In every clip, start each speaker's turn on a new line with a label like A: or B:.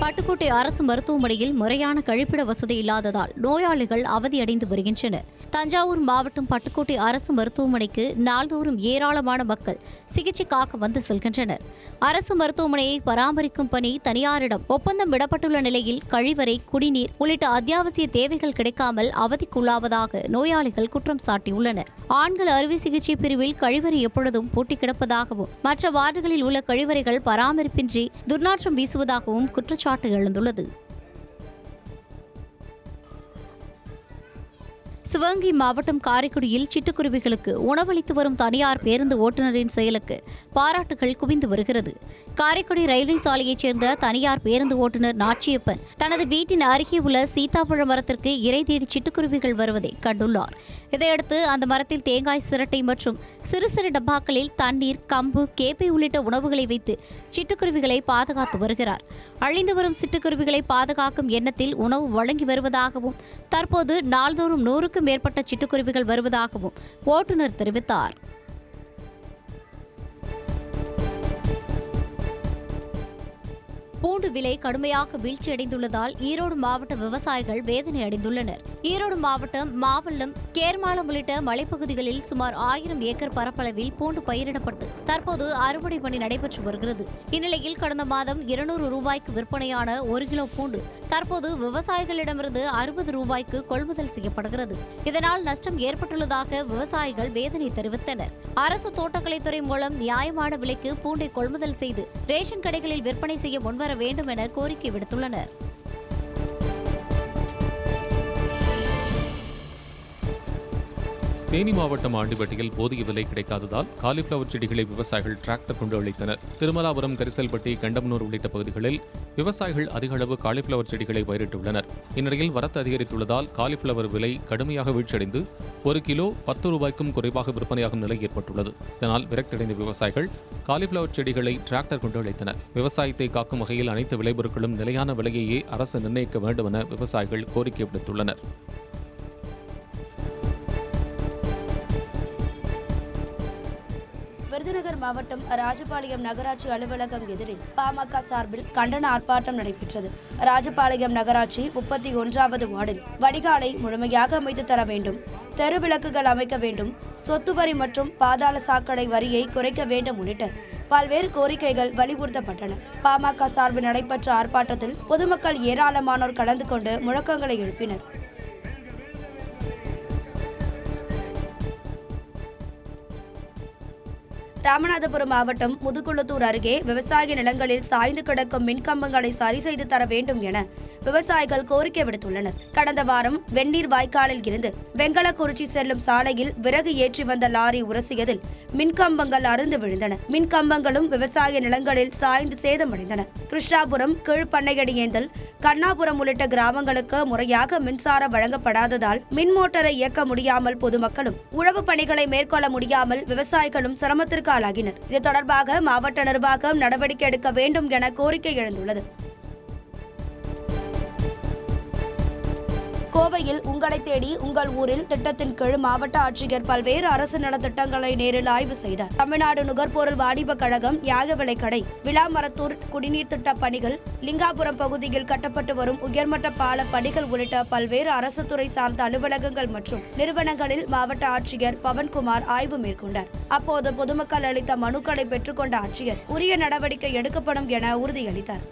A: பட்டுக்கோட்டை அரசு மருத்துவமனையில் முறையான கழிப்பிட வசதி இல்லாததால் நோயாளிகள் அவதியடைந்து வருகின்றனர். தஞ்சாவூர் மாவட்டம் பட்டுக்கோட்டை அரசு மருத்துவமனைக்கு நாள்தோறும் ஏராளமான மக்கள் சிகிச்சைக்காக வந்து செல்கின்றனர். அரசு மருத்துவமனையை பராமரிக்கும் பணி தனியாரிடம் ஒப்பந்தம் விடப்பட்டுள்ள நிலையில் கழிவறை, குடிநீர் உள்ளிட்ட அத்தியாவசிய தேவைகள் கிடைக்காமல் அவதிக்குள்ளாவதாக நோயாளிகள் குற்றம் சாட்டியுள்ளனர். ஆண்கள் அறுவை சிகிச்சை பிரிவில் கழிவறை எப்பொழுதும் பூட்டி கிடப்பதாகவும் மற்ற வார்டுகளில் உள்ள கழிவறைகள் பராமரிப்பின்றி துர்நாற்றம் வீசுவதாகவும் குற்றச்சாட்டு எழுந்துள்ளது. சிவகங்கை மாவட்டம் காரைக்குடியில் சிட்டுக்குருவிகளுக்கு உணவளித்து வரும் தனியார் பேருந்து ஓட்டுநரின் செயலுக்கு பாராட்டுகள் குவிந்து வருகிறது. காரைக்குடி ரயில்வே சாலையைச் சேர்ந்த தனியார் பேருந்து ஓட்டுநர் நாச்சியப்பன் தனது வீட்டின் அருகே உள்ள சீத்தாப்பழ மரத்திற்கு இரை தேடி சிட்டுக்குருவிகள் வருவதை கண்டுள்ளார். இதையடுத்து அந்த மரத்தில் தேங்காய் சிரட்டை மற்றும் சிறு சிறு டப்பாக்களில் தண்ணீர், கம்பு, கேப்பை உள்ளிட்ட உணவுகளை வைத்து சிட்டுக்குருவிகளை பாதுகாத்து வருகிறார். அழிந்து வரும் சிட்டுக்குருவிகளை பாதுகாக்கும் எண்ணத்தில் உணவு வழங்கி வருவதாகவும் தற்போது நாள்தோறும் 100க்கும் மேற்பட்ட சிட்டுக்குருவிகள் வருவதாகவும் ஓட்டுநர் தெரிவித்தார். பூண்டு விலை கடுமையாக வீழ்ச்சியடைந்துள்ளதால் ஈரோடு மாவட்ட விவசாயிகள் வேதனை அடைந்துள்ளனர். ஈரோடு மாவட்டம் மாவல்லம், கேர்மாலம் உள்ளிட்ட மலைப்பகுதிகளில் சுமார் 1000 ஏக்கர் பரப்பளவில் பூண்டு பயிரிடப்பட்டு தற்போது அறுவடை பணி நடைபெற்று வருகிறது. இந்நிலையில் கடந்த மாதம் 200 ரூபாய்க்கு விற்பனையான 1 கிலோ பூண்டு தற்போது விவசாயிகளிடமிருந்து 60 ரூபாய்க்கு கொள்முதல் செய்யப்படுகிறது. இதனால் நஷ்டம் ஏற்பட்டுள்ளதாக விவசாயிகள் வேதனை தெரிவித்தனர். அரசு தோட்டக்கலைத்துறை மூலம் நியாயமான விலைக்கு பூண்டை கொள்முதல் செய்து ரேஷன் கடைகளில் விற்பனை செய்ய முன்வர வேண்டும் என கோரிக்கை விடுத்துள்ளனர்.
B: தேனி மாவட்டம் ஆண்டிப்பட்டியில் போதிய விலை கிடைக்காததால் காலிஃபிளவர் செடிகளை விவசாயிகள் டிராக்டர் கொண்டு அழித்தனர். திருமலாபுரம், கரிசல்பட்டி, கண்டமனூர் உள்ளிட்ட பகுதிகளில் விவசாயிகள் அதிக அளவு காலிஃபிளவர் செடிகளை பயிரிட்டுள்ளனர். இந்நிலையில் வரத்து அதிகரித்துள்ளதால் காலிஃபிளவர் விலை கடுமையாக வீழ்ச்சியடைந்து 1 கிலோ 10 ரூபாய்க்கும் குறைவாக விற்பனையாகும் நிலை ஏற்பட்டுள்ளது. இதனால் விரக்தியடைந்த விவசாயிகள் காலிஃபிளவர் செடிகளை டிராக்டர் கொண்டு அழித்தனர். விவசாயத்தை காக்கும் வகையில் அனைத்து விளைபொருட்களும் நிலையான விலையையே அரசு நிர்ணயிக்க வேண்டும் என விவசாயிகள் கோரிக்கை விடுத்துள்ளனர்.
C: விருதுநகர் மாவட்டம் ராஜபாளையம் நகராட்சி அலுவலகம் எதிரில் பாமக சார்பில் கண்டன ஆர்ப்பாட்டம் நடைபெற்றது. ராஜபாளையம் நகராட்சி 31வது வார்டில் வடிகாலை முழுமையாக அமைத்து தர வேண்டும், தெருவிளக்குகள் அமைக்க வேண்டும், சொத்து வரி மற்றும் பாதாள சாக்கடை வரியை குறைக்க வேண்டும் உள்ளிட்ட பல்வேறு கோரிக்கைகள் வலியுறுத்தப்பட்டன. பாமக சார்பில் நடைபெற்ற ஆர்ப்பாட்டத்தில் பொதுமக்கள் ஏராளமானோர் கலந்து கொண்டு முழக்கங்களை எழுப்பினர். ராமநாதபுரம் மாவட்டம் முதுகுளத்தூர் அருகே விவசாய நிலங்களில் சாய்ந்து கிடக்கும் மின்கம்பங்களை சரி செய்து தர வேண்டும் என விவசாயிகள் கோரிக்கை விடுத்துள்ளனர். கடந்த வாரம் வெந்நீர் வாய்க்காலில் இருந்து வெங்கலக்குறிச்சி செல்லும் சாலையில் விறகு ஏற்றி வந்த லாரி உரசியதில் மின்கம்பங்கள் அறுந்து விழுந்தன. மின்கம்பங்களும் விவசாய நிலங்களில் சாய்ந்து சேதமடைந்தன. கிருஷ்ணாபுரம், கீழ்பண்ணையடியேந்தல், கண்ணாபுரம் உள்ளிட்ட கிராமங்களுக்கு முறையாக மின்சாரம் வழங்கப்படாததால் மின் மோட்டாரை இயக்க முடியாமல் பொதுமக்களும் உழவு பணிகளை மேற்கொள்ள முடியாமல் விவசாயிகளும் சிரமத்திற்கு ஆளாகினர். இது தொடர்பாக மாவட்ட நிர்வாகம் நடவடிக்கை எடுக்க வேண்டும் என கோரிக்கை எழுந்துள்ளது. கோவையில் உங்களை தேடி உங்கள் ஊரில் திட்டத்தின் கீழ் மாவட்ட ஆட்சியர் பல்வேறு அரசு நலத்திட்டங்களை நேரில் ஆய்வு செய்தார். தமிழ்நாடு நுகர்பொருள் வாணிப கழகம், நியாய விலைக்கடை, விளாமரத்தூர் குடிநீர் திட்ட பணிகள், லிங்காபுரம் பகுதியில் கட்டப்பட்டு வரும் உயர்மட்ட பால பணிகள் உள்ளிட்ட பல்வேறு அரசு துறை சார்ந்த அலுவலகங்கள் மற்றும் நிறுவனங்களில் மாவட்ட ஆட்சியர் பவன்குமார் ஆய்வு மேற்கொண்டார். அப்போது பொதுமக்கள் அளித்த மனுக்களை பெற்றுக்கொண்ட ஆட்சியர் உரிய நடவடிக்கை எடுக்கப்படும் என உறுதியளித்தார்.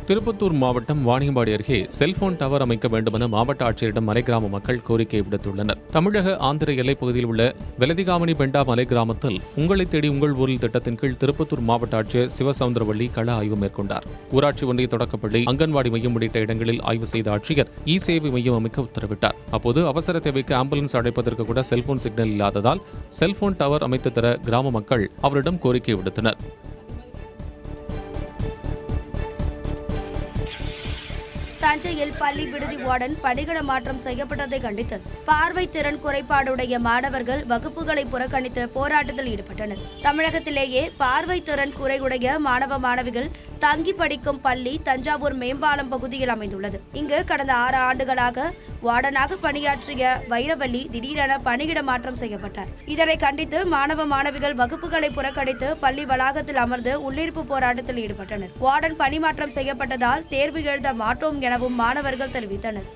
B: திருப்பத்தூர் மாவட்டம் வாணியம்பாடி அருகே செல்போன் டவர் அமைக்க வேண்டுமென மாவட்ட ஆட்சியரிடம் மலை கிராம மக்கள் கோரிக்கை விடுத்துள்ளனர். தமிழக ஆந்திர எல்லைப் பகுதியில் உள்ள வெலதிகாமணி பெண்டா மலை கிராமத்தில் உங்களை தேடி உங்கள் ஊரில் திட்டத்தின் கீழ் திருப்பத்தூர் மாவட்ட ஆட்சியர் சிவசவுந்தரவள்ளி கள ஆய்வு மேற்கொண்டார். ஊராட்சி ஒன்றிய தொடக்கப்பள்ளி, அங்கன்வாடி மையம் உள்ளிட்ட இடங்களில் ஆய்வு செய்த ஆட்சியர் இ சேவை மையம் அமைக்க உத்தரவிட்டார். அப்போது அவசர தேவைக்கு ஆம்புலன்ஸ் அழைப்பதற்கு கூட செல்போன் சிக்னல் இல்லாததால் செல்போன் டவர் அமைத்து தர கிராம மக்கள் அவரிடம் கோரிக்கை விடுத்தனர்.
C: தஞ்சையில் பள்ளி விடுதி வார்டன் பணியிட மாற்றம் செய்யப்பட்டதை கண்டித்து பார்வை திறன் குறைபாடுடைய மாணவர்கள் வகுப்புகளை புறக்கணித்து போராட்டத்தில் ஈடுபட்டனர். தமிழகத்திலேயே பார்வை திறன் குறையுடைய மாணவ மாணவிகள் தங்கி படிக்கும் பள்ளி தஞ்சாவூர் மேம்பாலம் பகுதியில் அமைந்துள்ளது. இங்கு கடந்த 6 ஆண்டுகளாக வார்டனாக பணியாற்றிய வைரவள்ளி திடீரென பணியிட மாற்றம் செய்யப்பட்டார். இதனை கண்டித்து மாணவ மாணவிகள் வகுப்புகளை புறக்கணித்து பள்ளி வளாகத்தில் அமர்ந்து உள்ளிருப்பு போராட்டத்தில் ஈடுபட்டனர். வார்டன் பணிமாற்றம் செய்யப்பட்டதால் தேர்வு எழுத மாட்டோம் எனவும் மாணவர்கள் தெரிவித்தனர்.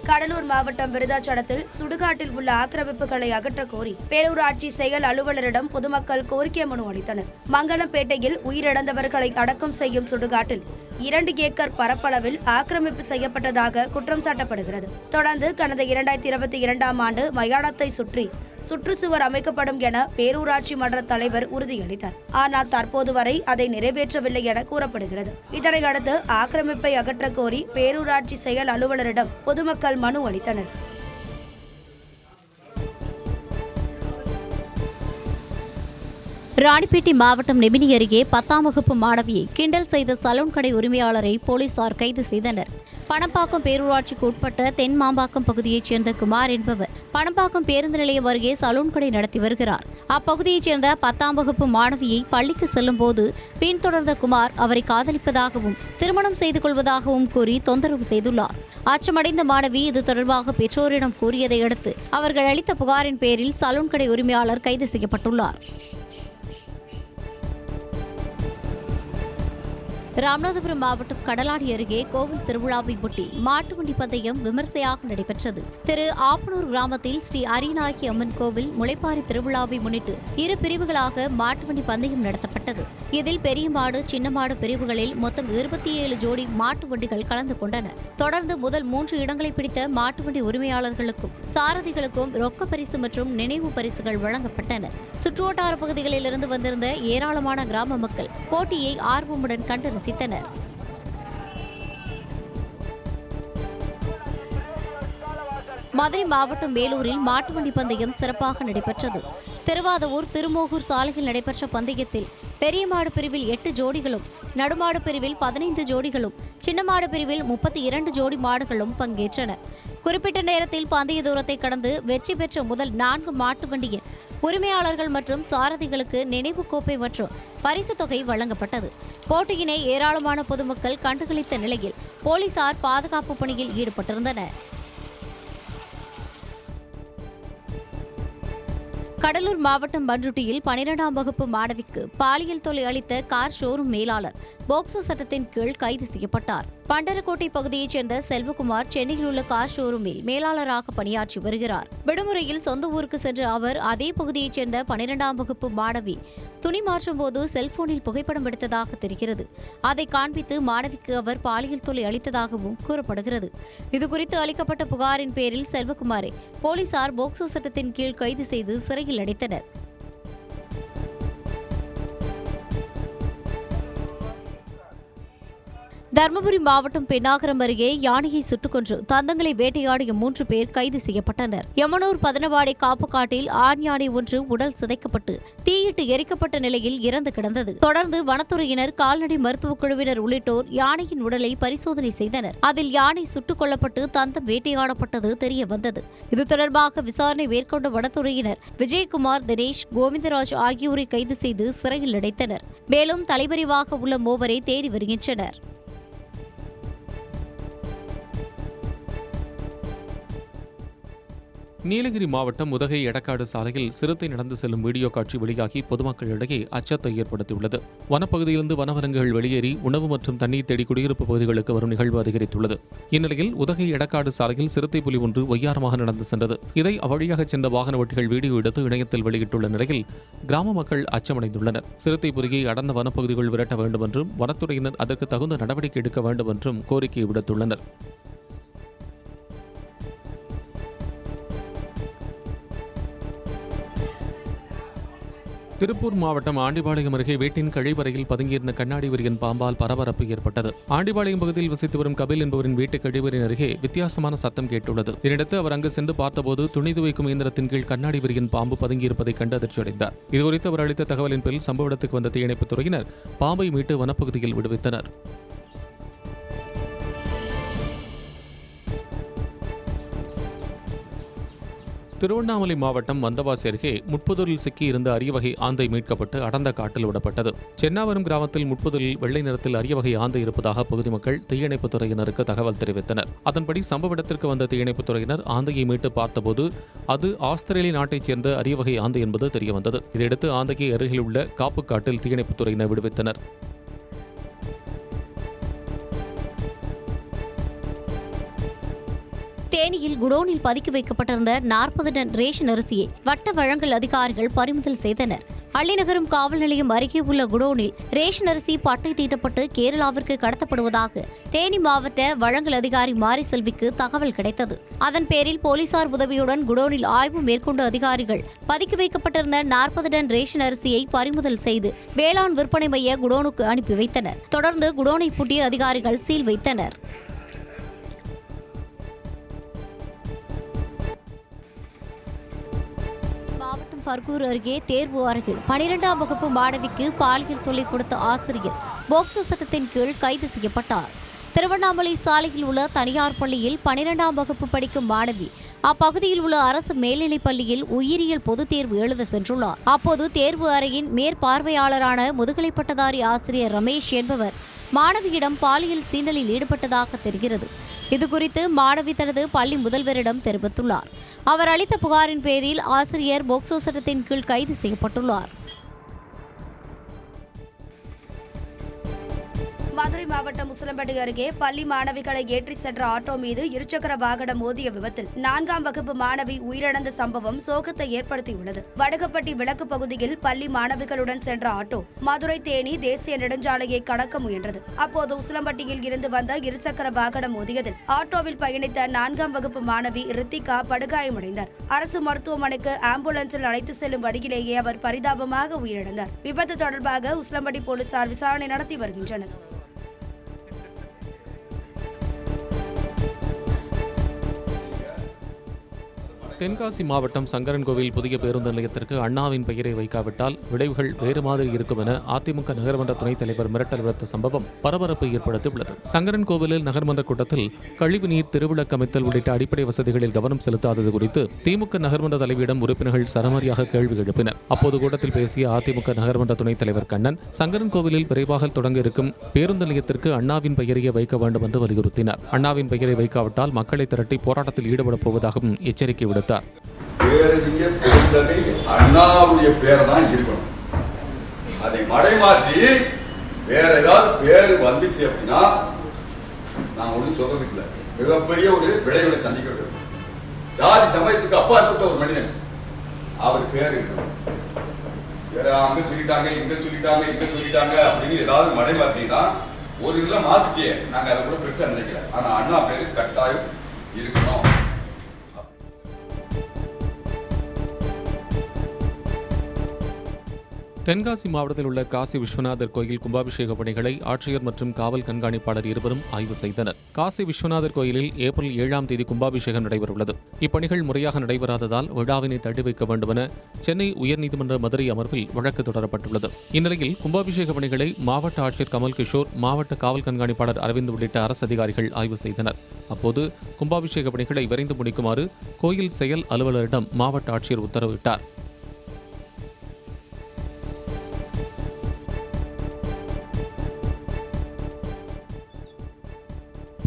C: கடலூர் மாவட்டம் விருதாச்சலத்தில் சுடுகாட்டில் உள்ள ஆக்கிரமிப்புகளை அகற்ற கோரி பேரூராட்சி செயல் அலுவலரிடம் பொதுமக்கள் கோரிக்கை மனு அளித்தனர். மங்கலம்பேட்டையில் உயிரிழந்தவர்களை அடக்கம் செய்யும் சுடுகாட்டில் 2 ஏக்கர் பரப்பளவில் ஆக்கிரமிப்பு செய்யப்பட்டதாக குற்றம் சாட்டப்படுகிறது. தொடர்ந்து கடந்த 2022ஆம் ஆண்டு மயானத்தை சுற்றி சுற்றுச்சுவர் அமைக்கப்படும் என பேரூராட்சி மன்ற தலைவர் உறுதியளித்தார். ஆனால் தற்போது வரை அதை நிறைவேற்றவில்லை என கூறப்படுகிறது. இதனையடுத்து ஆக்கிரமிப்பை அகற்ற கோரி பேரூராட்சி செயல் அலுவலரிடம் பொதுமக்கள் மனு அளித்தனர்.
A: ராணிப்பேட்டை மாவட்டம் நெமிலி அருகே 10ஆம் வகுப்பு மாணவியை கிண்டல் செய்த சலூன் கடை உரிமையாளரை போலீசார் கைது செய்தனர். பணப்பாக்கம் பேரூராட்சிக்கு உட்பட்ட தென் மாம்பாக்கம் பகுதியைச் சேர்ந்த குமார் என்பவர் பணப்பாக்கம் பேருந்து நிலையம் அருகே சலூன் கடை நடத்தி வருகிறார். அப்பகுதியைச் சேர்ந்த 10ஆம் வகுப்பு மாணவியை பள்ளிக்கு செல்லும் போது பின்தொடர்ந்த குமார் அவரை காதலிப்பதாகவும் திருமணம் செய்து கொள்வதாகவும் கூறி தொந்தரவு செய்துள்ளார். அச்சமடைந்த மாணவி இது தொடர்பாக பெற்றோரிடம் கூறியதை அடுத்து அவர்கள் அளித்த புகாரின் பேரில் சலூன் கடை உரிமையாளர் கைது செய்யப்பட்டுள்ளார். ராமநாதபுரம் மாவட்டம் கடலாடி அருகே கோவில் திருவிழாவை ஒட்டி மாட்டு வண்டி பந்தயம் விமர்சையாக நடைபெற்றது. திரு ஆப்பனூர் கிராமத்தில் ஸ்ரீ அரியநாயகி அம்மன் கோவில் முளைப்பாரி திருவிழாவை முன்னிட்டு 2 பிரிவுகளாக மாட்டு வண்டி பந்தயம் நடத்தப்பட்டது. இதில் பெரிய மாடு சின்ன மாடு பிரிவுகளில் மொத்தம் 27 ஜோடி மாட்டு வண்டிகள் கலந்து கொண்டன. தொடர்ந்து முதல் 3 இடங்களை பிடித்த மாட்டு வண்டி உரிமையாளர்களுக்கும் சாரதிகளுக்கும் ரொக்க பரிசு மற்றும் நினைவு பரிசுகள் வழங்கப்பட்டன. சுற்றுவட்டார பகுதிகளிலிருந்து வந்திருந்த ஏராளமான கிராம மக்கள் போட்டியை ஆர்வமுடன் கண்டு ரசித்தனர். மதுரை மாவட்டம் மேலூரில் மாட்டு வண்டி பந்தயம் சிறப்பாக நடைபெற்றது. திருவாதவூர் திருமோகூர் சாலையில் நடைபெற்ற பந்தயத்தில் பெரிய மாடு பிரிவில் 8 ஜோடிகளும் நடுமாடு பிரிவில் 15 ஜோடிகளும் சின்ன மாடு பிரிவில் 32 ஜோடி மாடுகளும் பங்கேற்றன. குறிப்பிட்ட நேரத்தில் பந்தய தூரத்தை கடந்து வெற்றி பெற்ற முதல் 4 மாட்டு வண்டியின் உரிமையாளர்கள் மற்றும் சாரதிகளுக்கு நினைவு கோப்பை மற்றும் பரிசு தொகை வழங்கப்பட்டது. போட்டியினை ஏராளமான பொதுமக்கள் கண்டுகளித்த நிலையில் போலீசார் பாதுகாப்பு பணியில் ஈடுபட்டிருந்தனர். கடலூர் மாவட்டம் பண்ருட்டியில் 12ஆம் வகுப்பு மாணவிக்கு பாலியல் தொல்லை அளித்த கார் ஷோரூம் மேலாளர் போக்சோ சட்டத்தின் கீழ் கைது செய்யப்பட்டார். பண்டரக்கோட்டை பகுதியைச் சேர்ந்த செல்வகுமார் சென்னையில் உள்ள கார் ஷோரூமில் மேலாளராக பணியாற்றி வருகிறார். விடுமுறையில் சொந்த ஊருக்கு சென்ற அவர் அதே பகுதியைச் சேர்ந்த 12ஆம் வகுப்பு மாணவி துணி மாற்றும் போது செல்போனில் புகைப்படம் எடுத்ததாக தெரிகிறது. அதை காண்பித்து மாணவிக்கு அவர் பாலியல் தொல்லை அளித்ததாகவும் கூறப்படுகிறது. இதுகுறித்து அளிக்கப்பட்ட புகாரின் பேரில் செல்வகுமாரை போலீசார் போக்சோ சட்டத்தின் கீழ் கைது செய்து சிறையில் அடைத்தனர். தருமபுரி மாவட்டம் பெண்ணாகரம் அருகே யானையை சுட்டுக் கொன்று தந்தங்களை வேட்டையாடிய 3 பேர் கைது செய்யப்பட்டனர். யமனூர் பதனவாடை காப்புக்காட்டில் ஆண் யானை ஒன்று உடல் சிதைக்கப்பட்டு தீயிட்டு எரிக்கப்பட்ட நிலையில் இறந்து கிடந்தது. தொடர்ந்து வனத்துறையினர், கால்நடை மருத்துவக் குழுவினர் உள்ளிட்டோர் யானையின் உடலை பரிசோதனை செய்தனர். அதில் யானை சுட்டுக் கொல்லப்பட்டு தந்தம் வேட்டையாடப்பட்டது தெரிய வந்தது. இது தொடர்பாக விசாரணை மேற்கொண்ட வனத்துறையினர் விஜயகுமார், தினேஷ், கோவிந்தராஜ் ஆகியோரை கைது செய்து சிறையில் அடைத்தனர். மேலும் தலைமறைவாக உள்ள 3 தேடி வருகின்றனர்.
B: நீலகிரி மாவட்டம் உதகை எடக்காடு சாலையில் சிறுத்தை நடந்து செல்லும் வீடியோ காட்சி வெளியாகி பொதுமக்களிடையே அச்சத்தை ஏற்படுத்தியுள்ளது. வனப்பகுதியிலிருந்து வனவிலங்குகள் வெளியேறி உணவு மற்றும் தண்ணீர் தேடி குடியிருப்பு பகுதிகளுக்கு வரும் நிகழ்வு அதிகரித்துள்ளது. இந்நிலையில் உதகை எடக்காடு சாலையில் சிறுத்தை புலி ஒன்று ஒய்யாரமாக நடந்து சென்றது. இதை அவ்வழியாக சென்ற வாகன ஓட்டிகள் வீடியோ எடுத்து இணையத்தில் வெளியிட்டுள்ள நிலையில் கிராம மக்கள் அச்சமடைந்துள்ளனர். சிறுத்தை புலியை அடர்ந்த வனப்பகுதிகள் விரட்ட வேண்டும் என்றும் வனத்துறையினர் அதற்கு தகுந்த நடவடிக்கை எடுக்க வேண்டும் என்றும் கோரிக்கை விடுத்துள்ளனர். திருப்பூர் மாவட்டம் ஆண்டிபாளையம் அருகே வீட்டின் கழிவறையில் பதுங்கியிருந்த கண்ணாடி விரியன் பாம்பால் பரபரப்பு ஏற்பட்டது. ஆண்டிபாளையம் பகுதியில் வசித்து வரும் கபில் என்பவரின் வீட்டு கழிவறையின் அருகே வித்தியாசமான சத்தம் கேட்டுள்ளது. இதனையடுத்து அவர் அங்கு சென்று பார்த்தபோது துணி துவைக்கும் இயந்திரத்தின் கீழ் கண்ணாடி விரியன் பாம்பு பதுங்கியிருப்பதை கண்டு அதிர்ச்சியடைந்தார். இதுகுறித்து அவர் அளித்த தகவலின் பேரில் சம்பவ இடத்துக்கு வந்த தீயணைப்புத் துறையினர் பாம்பை மீட்டு வனப்பகுதியில் விடுவித்தனர். திருவண்ணாமலை மாவட்டம் வந்தவாசி அருகே முட்புதூரில் சிக்கியிருந்த அரிய வகை ஆந்தை மீட்கப்பட்டு அடர்ந்த காட்டில் விடப்பட்டது. சென்னாவரம் கிராமத்தில் முட்புதூரில் வெள்ளை நிறத்தில் அரிய வகை ஆந்தை இருப்பதாக பகுதி மக்கள் தீயணைப்புத் துறையினருக்கு தகவல் தெரிவித்தனர். அதன்படி சம்பவ இடத்திற்கு வந்த தீயணைப்புத் துறையினர் ஆந்தையை மீட்டு பார்த்தபோது அது ஆஸ்திரேலிய நாட்டைச் சேர்ந்த அரிய வகை ஆந்தை என்பது தெரியவந்தது. இதையடுத்து ஆந்தையை அருகில் உள்ள காப்புக்காட்டில் தீயணைப்புத் துறையினர் விடுவித்தனர்.
A: தேனியில் குடோனில் பதுக்கி வைக்கப்பட்டிருந்த 40 டன் ரேஷன் அரிசியை வட்ட வழங்கல் அதிகாரிகள் பறிமுதல் செய்தனர். அள்ளிநகரம் காவல் நிலையம் அருகே உள்ள குடோனில் ரேஷன் அரிசி பட்டை தீட்டப்பட்டு கேரளாவிற்கு கடத்தப்படுவதாக தேனி மாவட்ட வழங்கல் அதிகாரி மாரிசெல்விக்கு தகவல் கிடைத்தது. அதன் பேரில் போலீசார் உதவியுடன் குடோனில் ஆய்வு மேற்கொண்ட அதிகாரிகள் பதுக்கி வைக்கப்பட்டிருந்த 40 டன் ரேஷன் அரிசியை பறிமுதல் செய்து வேளாண் விற்பனை மைய குடோனுக்கு அனுப்பி வைத்தனர். தொடர்ந்து குடோனை பூட்டிய அதிகாரிகள் சீல் வைத்தனர். மாவட்டம் பர்கூர் அருகே தேர்வு அருகில் 12ஆம் வகுப்பு மாணவிக்கு பாலியல் தொல்லை கொடுத்த ஆசிரியர் போக்சோ சட்டத்தின் கீழ் கைது செய்யப்பட்டார். திருவண்ணாமலை சாலையில் உள்ள தனியார் பள்ளியில் 12ஆம் வகுப்பு படிக்கும் மாணவி அப்பகுதியில் உள்ள அரசு மேல்நிலைப் பள்ளியில் உயிரியல் பொதுத் தேர்வு எழுத சென்றுள்ளார். அப்போது தேர்வு அறையின் மேற்பார்வையாளரான முதுகலை பட்டதாரி ஆசிரியர் ரமேஷ் என்பவர் மாணவியிடம் பாலியல் சீண்டலில் ஈடுபட்டதாக தெரிகிறது. இதுகுறித்து மாணவி தனது பள்ளி முதல்வரிடம் தெரிவித்துள்ளார். அவர் அளித்த புகாரின் பேரில் ஆசிரியர் போக்சோ சட்டத்தின் கீழ் கைது செய்யப்பட்டுள்ளார்.
C: மதுரை மாவட்டம் உசிலம்பட்டி அருகே பள்ளி மாணவிகளை ஏற்றி சென்ற ஆட்டோ மீது இருசக்கர வாகனம் மோதிய விபத்தில் 4ஆம் வகுப்பு மாணவி உயிரிழந்த சம்பவம் சோகத்தை ஏற்படுத்தியுள்ளது. வடகப்பட்டி விளக்கு பகுதியில் பள்ளி மாணவிகளுடன் சென்ற ஆட்டோ மதுரை தேனி தேசிய நெடுஞ்சாலையை கடக்க முயன்றது. அப்போது உசிலம்பட்டியில் இருந்து வந்த இருசக்கர வாகனம் மோதியதில் ஆட்டோவில் பயணித்த 4ஆம் வகுப்பு மாணவி ரித்திகா படுகாயமடைந்தார். அரசு மருத்துவமனைக்கு ஆம்புலன்ஸில் அழைத்து செல்லும் வழியிலேயே அவர் பரிதாபமாக உயிரிழந்தார். விபத்து தொடர்பாக உசிலம்பட்டி போலீசார் விசாரணை நடத்தி வருகின்றனர்.
B: தென்காசி மாவட்டம் சங்கரன்கோவில் புதிய பேருந்து நிலையத்திற்கு அண்ணாவின் பெயரை வைக்காவிட்டால் விளைவுகள் வேறு மாதிரி இருக்கும் என அதிமுக நகர்மன்ற துணைத் தலைவர் மிரட்டல் விடுத்த சம்பவம் பரபரப்பை ஏற்படுத்தியுள்ளது. சங்கரன்கோவிலில் நகர்மன்ற கூட்டத்தில் கழிவுநீர் திருவிளக்கு அமைத்தல் உள்ளிட்ட அடிப்படை வசதிகளில் கவனம் செலுத்தாதது குறித்து திமுக நகர்மன்ற தலைவியிடம் உறுப்பினர்கள் சரமாரியாக கேள்வி எழுப்பினர். அப்போது கூட்டத்தில் பேசிய அதிமுக நகர்மன்ற துணைத் தலைவர் கண்ணன் சங்கரன்கோவிலில் விரைவாக தொடங்க இருக்கும் பேருந்து நிலையத்திற்கு அண்ணாவின் பெயரையே வைக்க வேண்டும் என்று வலியுறுத்தினார். அண்ணாவின் பெயரை வைக்காவிட்டால் மக்களை திரட்டி போராட்டத்தில் ஈடுபடப் போவதாகவும் எச்சரிக்கை விடுத்தார்.
D: அண்ணாவுடைய பேரை தான் இருக்கணும். அதை மடைமாற்றி வேற ஏதாவது பேரு வந்துச்சு அப்படின்னா நான் ஒன்றும் சொல்றதுக்கு இல்லை, மிகப்பெரிய ஒரு விளைவுகளை சந்திக்க வேண்டும். ஜாதி சமயத்துக்கு அப்பாற்பட்ட ஒரு மனிதன் அவர் பேர் இருக்கணும். வேற அங்க சொல்லிட்டாங்க இங்க சொல்லிட்டாங்க இங்க சொல்லிட்டாங்க அப்படின்னு ஏதாவது மடைமாற்றினா ஒரு இதுல மாத்திட்டே நாங்க அதை கூட பெருசா நினைக்கல. ஆனா அண்ணா பேரு கட்டாயம் இருக்கணும்.
B: தென்காசி மாவட்டத்தில் உள்ள காசி விஸ்வநாதர் கோயில் கும்பாபிஷேக பணிகளை ஆட்சியர் மற்றும் காவல் கண்காணிப்பாளர் இருவரும் ஆய்வு செய்தனர். காசி விஸ்வநாதர் கோயிலில் ஏப்ரல் 7ஆம் தேதி கும்பாபிஷேகம் நடைபெறவுள்ளது. இப்பணிகள் முறையாக நடைபெறாததால் விழாவினை தள்ளி வைக்க வேண்டும் என சென்னை உயர்நீதிமன்ற மதுரை அமர்வில் வழக்கு தொடரப்பட்டுள்ளது. இந்நிலையில் கும்பாபிஷேக பணிகளை மாவட்ட ஆட்சியர் கமல் கிஷோர், மாவட்ட காவல் கண்காணிப்பாளர் அரவிந்த் உள்ளிட்ட அரசு அதிகாரிகள் ஆய்வு செய்தனர். அப்போது கும்பாபிஷேக பணிகளை விரைந்து முடிக்குமாறு கோயில் செயல் அலுவலரிடம் மாவட்ட ஆட்சியர் உத்தரவிட்டார்.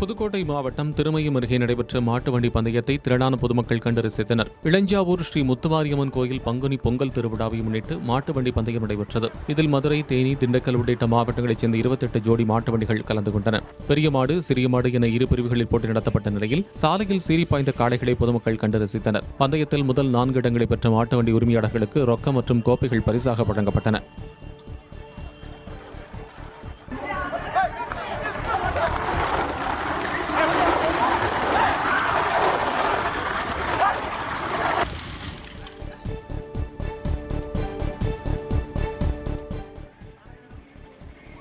B: புதுக்கோட்டை மாவட்டம் திருமயம் அருகே நடைபெற்ற மாட்டு வண்டி பந்தயத்தை திரளான பொதுமக்கள் கண்டு ரசித்தனர். இளஞ்சாவூர் ஸ்ரீ முத்துமாரியம்மன் கோயில் பங்குனி பொங்கல் திருவிழாவை முன்னிட்டு மாட்டு வண்டி பந்தயம் நடைபெற்றது. இதில் மதுரை, தேனி, திண்டுக்கல் உள்ளிட்ட மாவட்டங்களைச் சேர்ந்த 28 ஜோடி மாட்டு வண்டிகள் கலந்து கொண்டன. பெரிய மாடு, சிறிய மாடு என இரு பிரிவுகளில் போட்டி நடத்தப்பட்ட நிலையில் சாலையில் சீறி பாய்ந்த காளைகளை பொதுமக்கள் கண்டு ரசித்தனர். பந்தயத்தில் முதல் 4 இடங்களை பெற்ற மாட்டு வண்டி உரிமையாளர்களுக்கு ரொக்கம் மற்றும் கோப்பைகள் பரிசாக வழங்கப்பட்டன.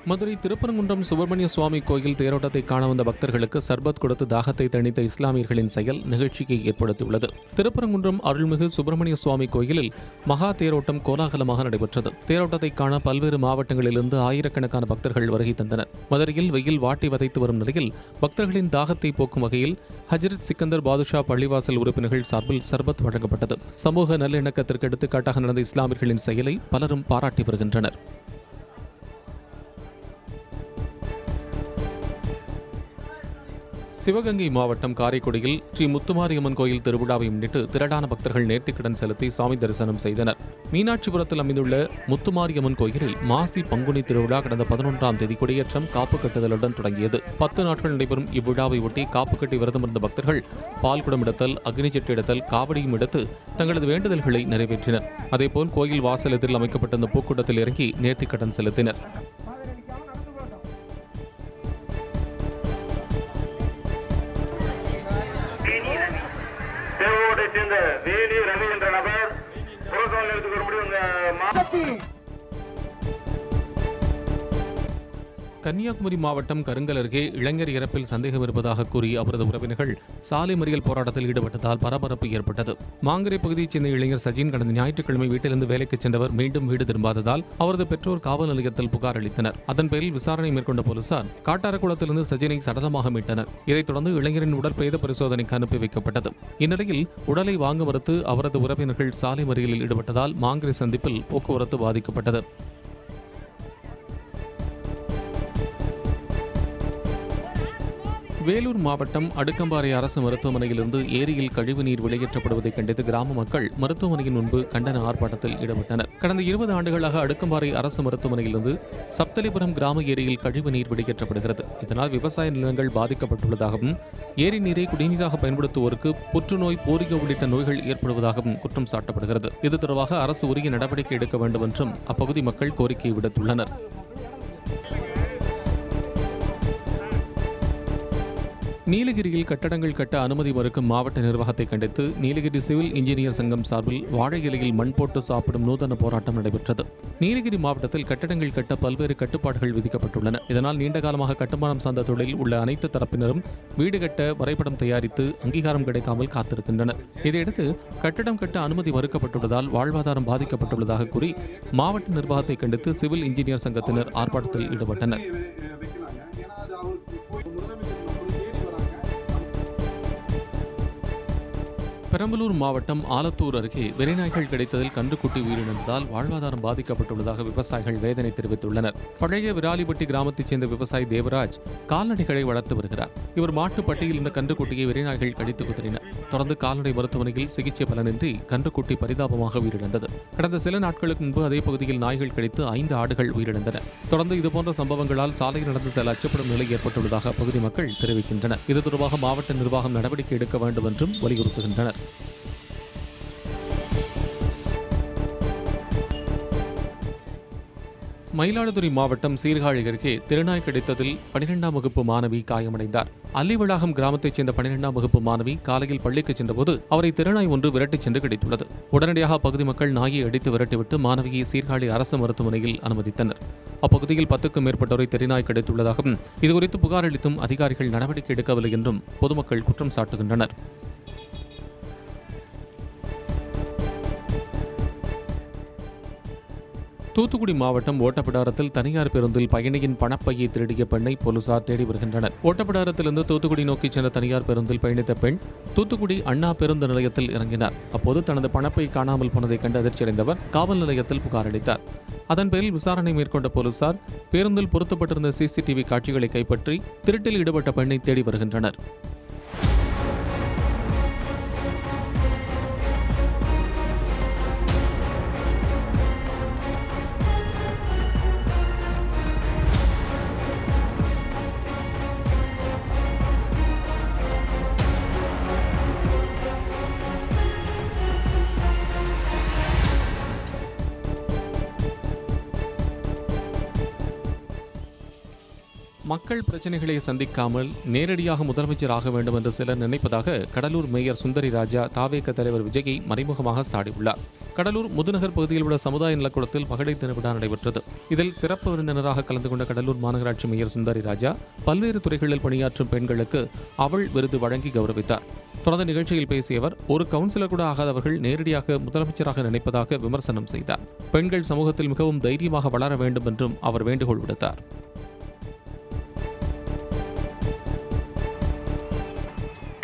B: மதுரை திருப்பரங்குன்றம் சுப்பிரமணிய சுவாமி கோயில் தேரோட்டத்தை காண வந்த பக்தர்களுக்கு சர்பத் கொடுத்து தாகத்தை தணித்த இஸ்லாமியர்களின் செயல் நிகழ்ச்சியை ஏற்படுத்தியுள்ளது. திருப்பரங்குன்றம் அருள்மிகு சுப்பிரமணிய சுவாமி கோயிலில் மகா தேரோட்டம் கோலாகலமாக நடைபெற்றது. தேரோட்டத்தை காண பல்வேறு மாவட்டங்களிலிருந்து ஆயிரக்கணக்கான பக்தர்கள் வருகை தந்தனர். மதுரையில் வெயில் வாட்டி வதைத்து வரும் நிலையில் பக்தர்களின் தாகத்தை போக்கும் வகையில் ஹஜ்ரத் சிக்கந்தர் பாதுஷா பள்ளிவாசல் உறுப்பினர்கள் சார்பில் சர்பத் வழங்கப்பட்டது. சமூக நல்லிணக்கத்திற்கு எடுத்துக்காட்டாக நடந்த இஸ்லாமியர்களின் செயலை பலரும் பாராட்டி வருகின்றனர். சிவகங்கை மாவட்டம் காரைக்குடியில் ஸ்ரீ முத்துமாரியம்மன் கோயில் திருவிழாவை முன்னிட்டு திரளான பக்தர்கள் நேர்த்திக்கடன் செலுத்தி சாமி தரிசனம் செய்தனர். மீனாட்சிபுரத்தில் அமைந்துள்ள முத்துமாரியம்மன் கோயிலில் மாசி பங்குனி திருவிழா கடந்த 11ஆம் தேதி கொடியேற்றம் காப்பு கட்டுதலுடன் தொடங்கியது. 10 நாட்கள் நடைபெறும் இவ்விழாவை ஒட்டி காப்பு கட்டி விரதம் இருந்த பக்தர்கள் பால் குடம் எடுத்தல், அக்னி சட்டி எடுத்தல், காவடியும் எடுத்து தங்களது வேண்டுதல்களை நிறைவேற்றினர். அதேபோல் கோயில் வாசல் எதிரில் அமைக்கப்பட்டிருந்த பூக்கூட்டத்தில் இறங்கி நேர்த்திக்கடன் செலுத்தினர்.
E: சேர்ந்த வேலி ரவி என்ற நபர் புறக்காவல் நிலையத்துக்கு வரும்படி
B: கன்னியாகுமரி மாவட்டம் கருங்கல் அருகே இளைஞர் இறப்பில் சந்தேகம் இருப்பதாக கூறி அவரது உறவினர்கள் சாலை மறியல் போராட்டத்தில் ஈடுபட்டதால் பரபரப்பு ஏற்பட்டது. மாங்கரை பகுதியைச் சேர்ந்த இளைஞர் சஜின் கடந்த ஞாயிற்றுக்கிழமை வீட்டிலிருந்து வேலைக்கு சென்றவர் மீண்டும் வீடு திரும்பாததால் அவரது பெற்றோர் காவல் நிலையத்தில் புகார் அளித்தனர். அதன் பேரில் விசாரணை மேற்கொண்ட போலீசார் காட்டாரக்குளத்திலிருந்து சஜினை சடலமாக மீட்டனர். இதைத் தொடர்ந்து இளைஞரின் உடல் பிரேத பரிசோதனைக்கு அனுப்பி வைக்கப்பட்டது. இந்நிலையில் உடலை வாங்க மறுத்து அவரது உறவினர்கள் சாலை மறியலில் ஈடுபட்டதால் மாங்கரை சந்திப்பில் போக்குவரத்து பாதிக்கப்பட்டது. வேலூர் மாவட்டம் அடுக்கம்பாறை அரசு மருத்துவமனையிலிருந்து ஏரியில் கழிவுநீர் வெளியேற்றப்படுவதை கண்டித்து கிராம மக்கள் மருத்துவமனையின் முன்பு கண்டன ஆர்ப்பாட்டத்தில் ஈடுபட்டனர். கடந்த 20 ஆண்டுகளாக அடுக்கம்பாறை அரசு மருத்துவமனையிலிருந்து சப்தலிபுரம் கிராம ஏரியில் கழிவுநீர் வெளியேற்றப்படுகிறது. இதனால் விவசாய நிலங்கள் பாதிக்கப்பட்டுள்ளதாகவும் ஏரி நீரை குடிநீராக பயன்படுத்துவோருக்கு புற்றுநோய், போரிகோ உள்ளிட்ட நோய்கள் ஏற்படுவதாகவும் குற்றம் சாட்டப்படுகிறது. இது தொடர்பாக அரசு உரிய நடவடிக்கை எடுக்க வேண்டும் என்றும் அப்பகுதி மக்கள் கோரிக்கை விடுத்துள்ளனர். நீலகிரியில் கட்டடங்கள் கட்ட அனுமதி மறுக்கும் மாவட்ட நிர்வாகத்தை கண்டித்து நீலகிரி சிவில் இன்ஜினியர் சங்கம் சார்பில் வாழை இலையில் மண் போட்டு சாப்பிடும் நூதன போராட்டம் நடைபெற்றது. நீலகிரி மாவட்டத்தில் கட்டடங்கள் கட்ட பல்வேறு கட்டுப்பாடுகள் விதிக்கப்பட்டுள்ளன. இதனால் நீண்டகாலமாக கட்டுமானம் சார்ந்த தொழிலில் உள்ள அனைத்து தரப்பினரும் வீடு கட்ட வரைபடம் தயாரித்து அங்கீகாரம் கிடைக்காமல் காத்திருக்கின்றனர். இதையடுத்து கட்டடம் கட்ட அனுமதி மறுக்கப்பட்டுள்ளதால் வாழ்வாதாரம் பாதிக்கப்பட்டுள்ளதாக கூறி மாவட்ட நிர்வாகத்தை கண்டித்து சிவில் இன்ஜினியர் சங்கத்தினர் ஆர்ப்பாட்டத்தில் ஈடுபட்டனர். பெரம்பலூர் மாவட்டம் ஆலத்தூர் அருகே வெறிநாய்கள் கிடைத்ததில் கன்றுக்குட்டி உயிரிழந்ததால் வாழ்வாதாரம் பாதிக்கப்பட்டுள்ளதாக விவசாயிகள் வேதனை தெரிவித்துள்ளனர். பழைய விராலிப்பட்டி கிராமத்தைச் சேர்ந்த விவசாயி தேவராஜ் கால்நடைகளை வளர்த்து வருகிறார். இவர் மாட்டுப்பட்டியில் இருந்த கன்றுக்குட்டியை வெறிநாய்கள் கடித்து குதறின. தொடர்ந்து கால்நடை மருத்துவமனையில் சிகிச்சை பலனின்றி கன்றுக்குட்டி பரிதாபமாக உயிரிழந்தது. கடந்த சில நாட்களுக்கு முன்பு அதே பகுதியில் நாய்கள் கடித்து 5 ஆடுகள் உயிரிழந்தன. தொடர்ந்து இதுபோன்ற சம்பவங்களால் சாலையில் நடந்து செல்ல அச்சப்படும் நிலை ஏற்பட்டுள்ளதாக அப்பகுதி மக்கள் தெரிவிக்கின்றனர். இது தொடர்பாக மாவட்ட நிர்வாகம் நடவடிக்கை எடுக்க வேண்டும் என்றும் வலியுறுத்துகின்றனர். மயிலாடுதுறை மாவட்டம் சீர்காழி அருகே திருநாய் கடித்ததில் 12ஆம் வகுப்பு மாணவி காயமடைந்தார். அல்லிவளாகம் கிராமத்தைச் சேர்ந்த 12ஆம் வகுப்பு மாணவி காலையில் பள்ளிக்கு சென்றபோது அவரை திருநாய் ஒன்று விரட்டிச் சென்று கடித்துள்ளது. உடனடியாக அப்பகுதி மக்கள் நாயை அடித்து விரட்டிவிட்டு மாணவியை சீர்காழி அரசு மருத்துவமனையில் அனுமதித்தனர். அப்பகுதியில் 10க்கும் மேற்பட்டோரை தெருநாய் கடித்துள்ளதாகவும் இதுகுறித்து புகார் அளித்தும் அதிகாரிகள் நடவடிக்கை எடுக்கவில்லை என்றும் பொதுமக்கள் குற்றம் சாட்டுகின்றனர். தூத்துக்குடி மாவட்டம் ஓட்டப்பிடாரத்தில் தனியார் பேருந்தில் பயணியின் பணப்பையை திருடிய பெண்ணை போலீசார் தேடி வருகின்றனர். ஓட்டப்பிடாரத்திலிருந்து தூத்துக்குடி நோக்கி சென்ற தனியார் பேருந்தில் பயணித்த பெண் தூத்துக்குடி அண்ணா பேருந்து நிலையத்தில் இறங்கினார். அப்போது தனது பணப்பை காணாமல் போனதை கண்டு அதிர்ச்சியடைந்தவர் காவல் நிலையத்தில் புகார் அளித்தார். அதன் பேரில் விசாரணை மேற்கொண்ட போலீசார் பேருந்தில் பொருத்தப்பட்டிருந்த CCTV காட்சிகளை கைப்பற்றி திருட்டில் ஈடுபட்ட பெண்ணை தேடி வருகின்றனர். மக்கள் பிரச்சனைகளை சந்திக்காமல் நேரடியாக முதலமைச்சர் ஆக வேண்டும் என்று சிலர் நினைப்பதாக கடலூர் மேயர் சுந்தரி ராஜா தாவேக தலைவர் விஜயை மறைமுகமாக சாடியுள்ளார். கடலூர் முதுநகர் பகுதியில் உள்ள சமுதாய நலக்கூடத்தில் மகளிர் தின விழா நடைபெற்றது. இதில் சிறப்பு விருந்தினராக கலந்து கொண்ட கடலூர் மாநகராட்சி மேயர் சுந்தரி ராஜா பல்வேறு துறைகளில் பணியாற்றும் பெண்களுக்கு அவள் விருது வழங்கி கௌரவித்தார். தொடர்ந்து நிகழ்ச்சியில் பேசிய அவர், ஒரு கவுன்சிலர் கூட ஆகாதவர்கள் நேரடியாக முதலமைச்சராக நினைப்பதாக விமர்சனம் செய்தார். பெண்கள் சமூகத்தில் மிகவும் தைரியமாக வளர வேண்டும் என்றும் அவர் வேண்டுகோள் விடுத்தார்.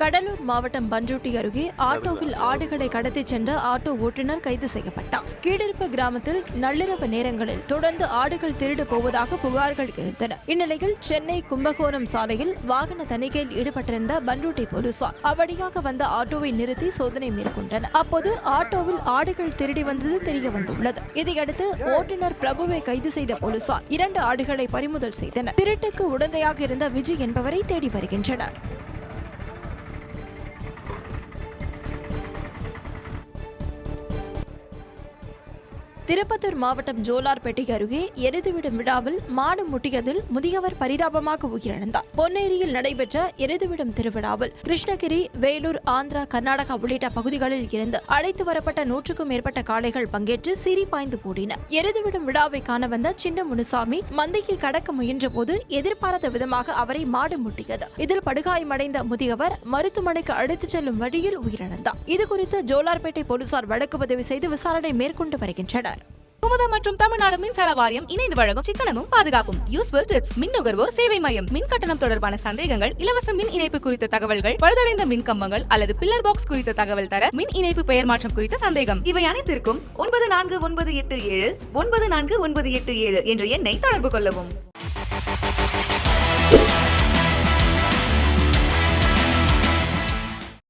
F: கடலூர் மாவட்டம் பண்ருட்டி அருகே ஆட்டோவில் ஆடுகளை கடத்திச் சென்ற ஆட்டோ ஓட்டுநர் கைது செய்யப்பட்டார். கீழிருப்பு கிராமத்தில் நள்ளிரவு நேரங்களில் தொடர்ந்து ஆடுகள் திருடு போவதாக புகார்கள் எழுந்தன. இந்நிலையில் சென்னை கும்பகோணம் சாலையில் வாகன தணிக்கையில் ஈடுபட்டிருந்த பண்ருட்டி போலீசார் அவ்வழியாக வந்த ஆட்டோவை நிறுத்தி சோதனை மேற்கொண்டனர். அப்போது ஆட்டோவில் ஆடுகள் திருடி வந்தது தெரிய வந்துள்ளது. இதையடுத்து ஓட்டுநர் பிரபுவை கைது செய்த போலீசார் 2 ஆடுகளை பறிமுதல் செய்தனர். திருட்டுக்கு உடந்தையாக இருந்த விஜய் என்பவரை தேடி வருகின்றனர். திருப்பத்தூர் மாவட்டம் ஜோலார்பேட்டை அருகே எருதுவிடும் விழாவில் மாடு முட்டியதில் முதியவர் பரிதாபமாக உயிரிழந்தார். பொன்னேரியில் நடைபெற்ற எருதுவிடும் திருவிழாவில் கிருஷ்ணகிரி, வேலூர், ஆந்திரா, கர்நாடகா உள்ளிட்ட பகுதிகளில் இருந்து அழைத்து வரப்பட்ட 100க்கும் மேற்பட்ட காளைகள் பங்கேற்று சிரி பாய்ந்து போடின. எருதுவிடும் விழாவை காண வந்த சின்ன முனுசாமி மந்தையை கடக்க முயன்ற போது எதிர்பாராத விதமாக அவரை மாடு முட்டியது. இதில் படுகாயமடைந்த முதியவர் மருத்துவமனைக்கு அழைத்துச் செல்லும் வழியில் உயிரிழந்தார். இதுகுறித்து ஜோலார்பேட்டை போலீசார் வழக்கு பதிவு செய்து விசாரணை மேற்கொண்டு வருகின்றனர்.
G: குமுதம் மற்றும் தமிழ்நாடு மின்சார வாரியம் இணைந்து வழங்கும் சிக்கனமும் பாதுகாப்பும் யூஸ்ஃபுல் டிப்ஸ் மின் நுகர்வோர் சேவை மையம். மின் கட்டணம் தொடர்பான சந்தேகங்கள், இலவச மின் இணைப்பு குறித்த தகவல்கள், பழுதடைந்த மின் கம்பங்கள் அல்லது பில்லர் பாக்ஸ் குறித்த தகவல் தர, மின் இணைப்பு பெயர் மாற்றம் குறித்த சந்தேகம், இவை அனைத்திற்கும் 9497 9497 என்ற எண்ணை தொடர்பு கொள்ளவும்.